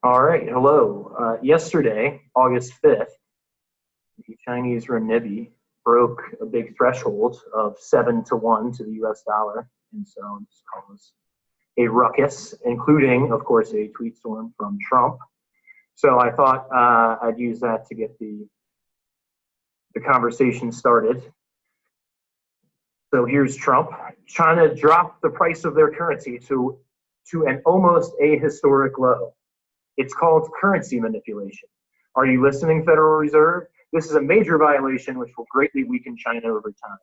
All right, hello. Yesterday, August 5th, the Chinese renminbi broke a big threshold of 7 to 1 to the US dollar. And so this caused a ruckus, including, of course, a tweet storm from Trump. So I thought I'd use that to get the conversation started. So here's Trump. China dropped the price of their currency to an almost ahistoric low. It's called currency manipulation. Are you listening, Federal Reserve? This is a major violation which will greatly weaken China over time.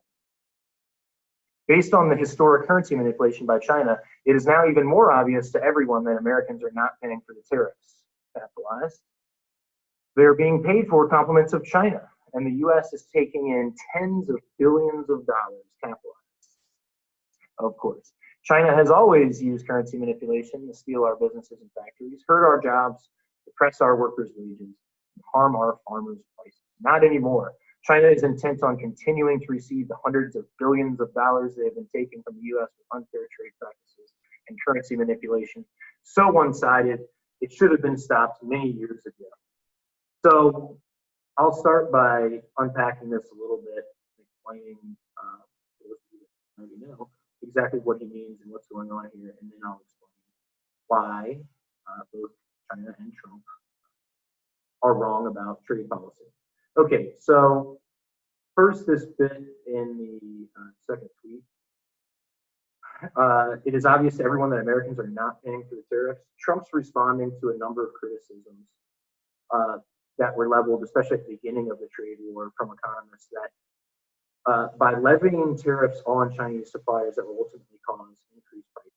Based on the historic currency manipulation by China, it is now even more obvious to everyone that Americans are not paying for the tariffs. Capitalized. They're being paid for compliments of China, and the US is taking in tens of billions of dollars capitalized. Of course. China has always used currency manipulation to steal our businesses and factories, hurt our jobs, depress our workers' wages, and harm our farmers' prices. Not anymore. China is intent on continuing to receive the hundreds of billions of dollars they have been taking from the US with unfair trade practices and currency manipulation. So one-sided, it should have been stopped many years ago. So I'll start by unpacking this a little bit, explaining what you know exactly what he means and what's going on here, and then I'll explain why both China and Trump are wrong about trade policy. Okay, so first, this bit in the second tweet. It is obvious to everyone that Americans are not paying for the tariffs. Trump's responding to a number of criticisms that were leveled, especially at the beginning of the trade war, from economists that by levying tariffs on Chinese suppliers that will ultimately cause increased prices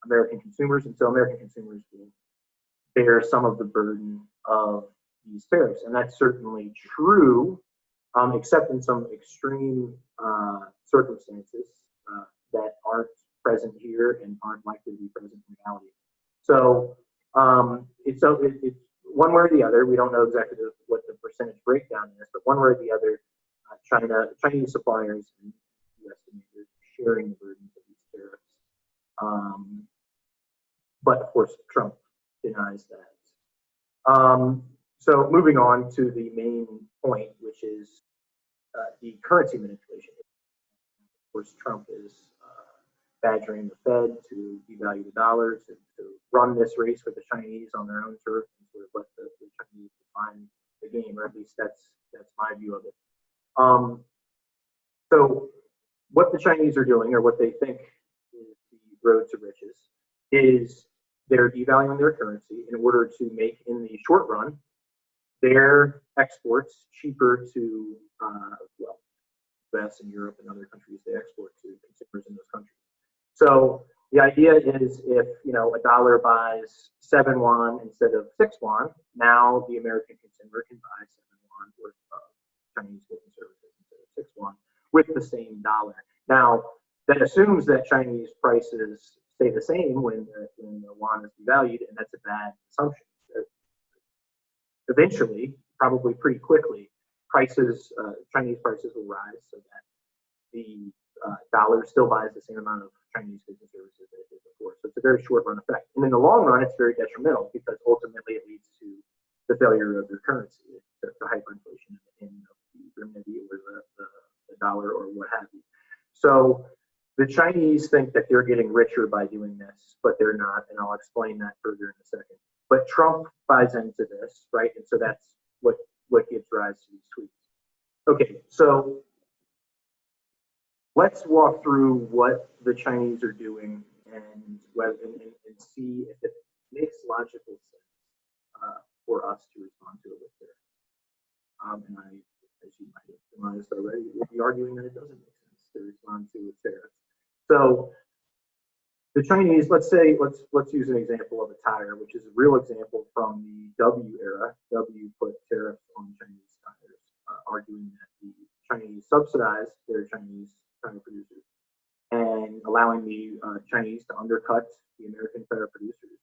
American consumers, and so American consumers will bear some of the burden of these tariffs. And that's certainly true, except in some extreme circumstances that aren't present here and aren't likely to be present in reality. So it's one way or the other. We don't know exactly what the percentage breakdown is, but one way or the other, Chinese suppliers and US estimators are sharing the burden of these tariffs. But of course, Trump denies that. So moving on to the main point, which is the currency manipulation. Of course, Trump is badgering the Fed to devalue the dollars and to run this race with the Chinese on their own turf and sort of let the Chinese define the game, or at least that's my view of it. So what the Chinese are doing, or what they think is the road to riches, is they're devaluing their currency in order to make, in the short run, their exports cheaper to, well, US and Europe and other countries they export to consumers in those countries. So the idea is, if a dollar buys 7 won instead of 6 won, now the American consumer can buy 7 won worth of Chinese goods and services instead of 6 won with the same dollar. Now that assumes that Chinese prices stay the same when the yuan is devalued, and that's a bad assumption. Eventually, probably pretty quickly, Chinese prices will rise so that the dollar still buys the same amount of Chinese goods and services that it did before. So it's a very short run effect. And in the long run, it's very detrimental because ultimately it leads to the failure of their currency, to hyperinflation in the renminbi or the dollar or what have you. So the Chinese think that they're getting richer by doing this, but they're not, and I'll explain that further in a second. But Trump buys into this, right? And so that's what gives rise to these tweets. Okay, so let's walk through what the Chinese are doing and see if it makes logical sense for us to respond to it with tariffs. And I, as you might have realized already, will be arguing that it doesn't make sense to respond to with tariffs. So the Chinese, let's use an example of a tire, which is a real example from the W era. W put tariffs on Chinese tires, arguing that the Chinese subsidized their Chinese tire producers and allowing the Chinese to undercut the American tire producers,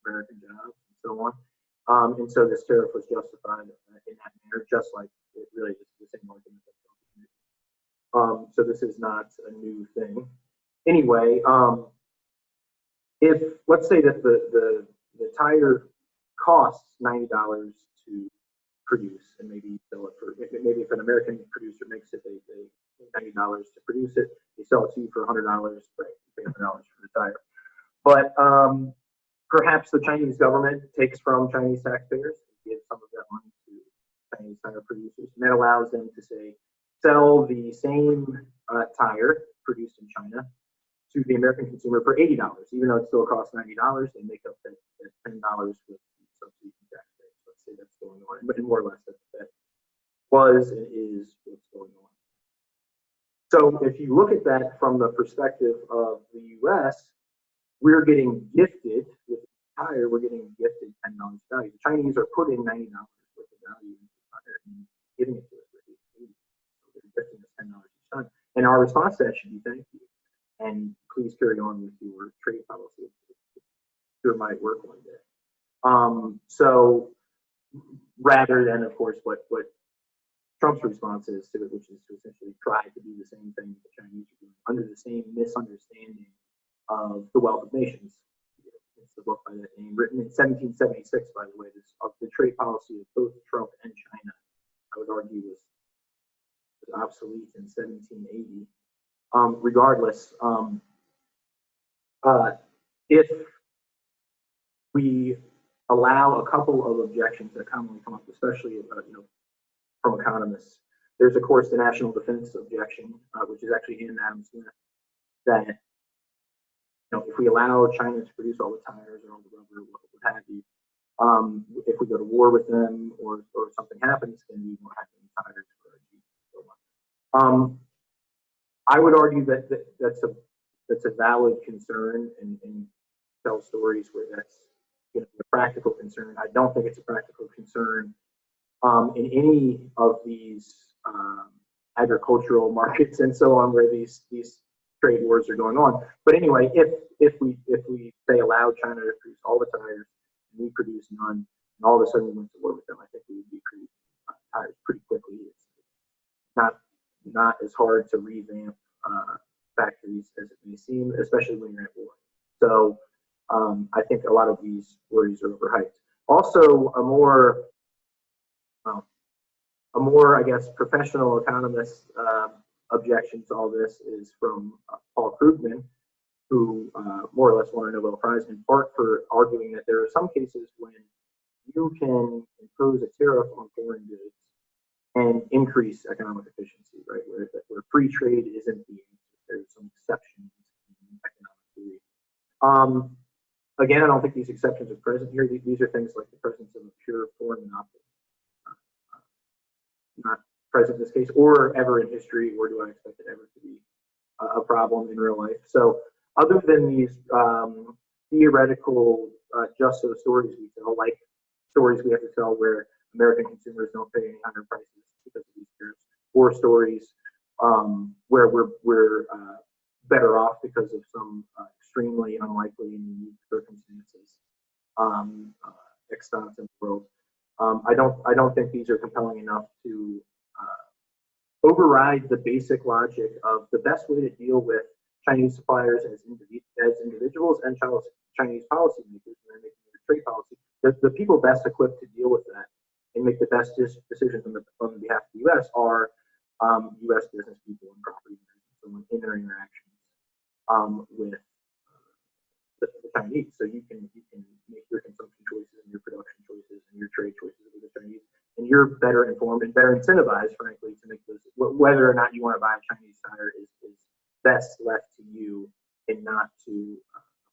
American jobs, and so on. And so this tariff was justified in that manner, just like it really is the same argument that Trump made. So this is not a new thing. Anyway, if let's say that the the tire costs $90 to produce, and maybe sell it for, maybe if an American producer makes it, they pay $90 to produce it. They sell it to you for $100, right? You pay $100 for the tire. But perhaps the Chinese government takes from Chinese taxpayers and gives some of that money to Chinese tire producers, and that allows them to say sell the same tire produced in China to the American consumer for $80, even though it still costs $90. They make up that $10 with the subsidy from taxpayers. Let's say that's going on, but more or less that was and is what's going on. So if you look at that from the perspective of the U.S., we're getting gifted with the tire. We're getting gifted $10 value. The Chinese are putting $90 worth of value into the tire and giving it to us for $80. So they're gifting us $10 each time. And our response to that should be thank you. And please carry on with your trade policy. Sure might work one day. So rather than, of course, what Trump's response is to it, which is to essentially try to do the same thing that the Chinese are doing under the same misunderstanding of the Wealth of Nations. It's the book by that name, written in 1776, by the way. This of the trade policy of both Trump and China, I would argue, was obsolete in 1780. Regardless, if we allow a couple of objections that commonly come up, especially from economists, there's of course the national defense objection, which is actually in Adam Smith, that if we allow China to produce all the tires or all the rubber, what have you, if we go to war with them or something happens, then we won't have any tires for our Jeep and so on. I would argue that that's a valid concern and tell stories where that's a practical concern. I don't think it's a practical concern in any of these agricultural markets and so on where these trade wars are going on. But anyway, if we say allow China to produce all the tires and we produce none, and all of a sudden we went to war with them, I think we would decrease tires pretty quickly. It's not as hard to revamp factories as it may seem, especially when you're at war. So I think a lot of these worries are overhyped. Also, a more I guess, professional economist objection to all this is from Paul Krugman, who more or less won a Nobel Prize in part for arguing that there are some cases when you can impose a tariff on foreign goods and increase economic efficiency, right? Where free trade isn't the answer. There's some exceptions in economic theory. Again, I don't think these exceptions are present here. These are things like the presence of a pure foreign monopoly. Not present in this case or ever in history, or do I expect it ever to be a problem in real life. So other than these theoretical just so stories we tell, like stories we have to tell where American consumers don't pay any higher prices because of these tariffs, or stories where we're better off because of some extremely unlikely and unique circumstances extant in the world. I don't think these are compelling enough to override the basic logic of the best way to deal with Chinese suppliers as individuals and Chinese policymakers when they're making their trade policy. The people best equipped to deal with that and make the best decisions on behalf of the U.S. are U.S. business people and property owners in their interactions with the Chinese. So you can make your consumption choices and your production choices and your trade choices with the Chinese, and you're better informed and better incentivized, frankly, to make those. Whether or not you want to buy a Chinese tire is best left to you and not to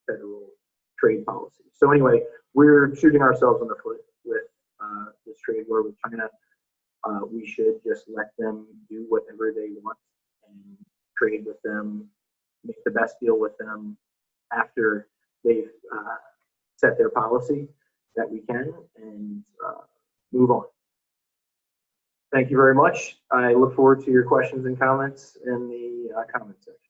federal trade policy. So anyway, we're shooting ourselves in the foot with this trade war with China. We should just let them do whatever they want and trade with them, make the best deal with them after they've set their policy that we can, and move on. Thank you very much. I look forward to your questions and comments in the comment section.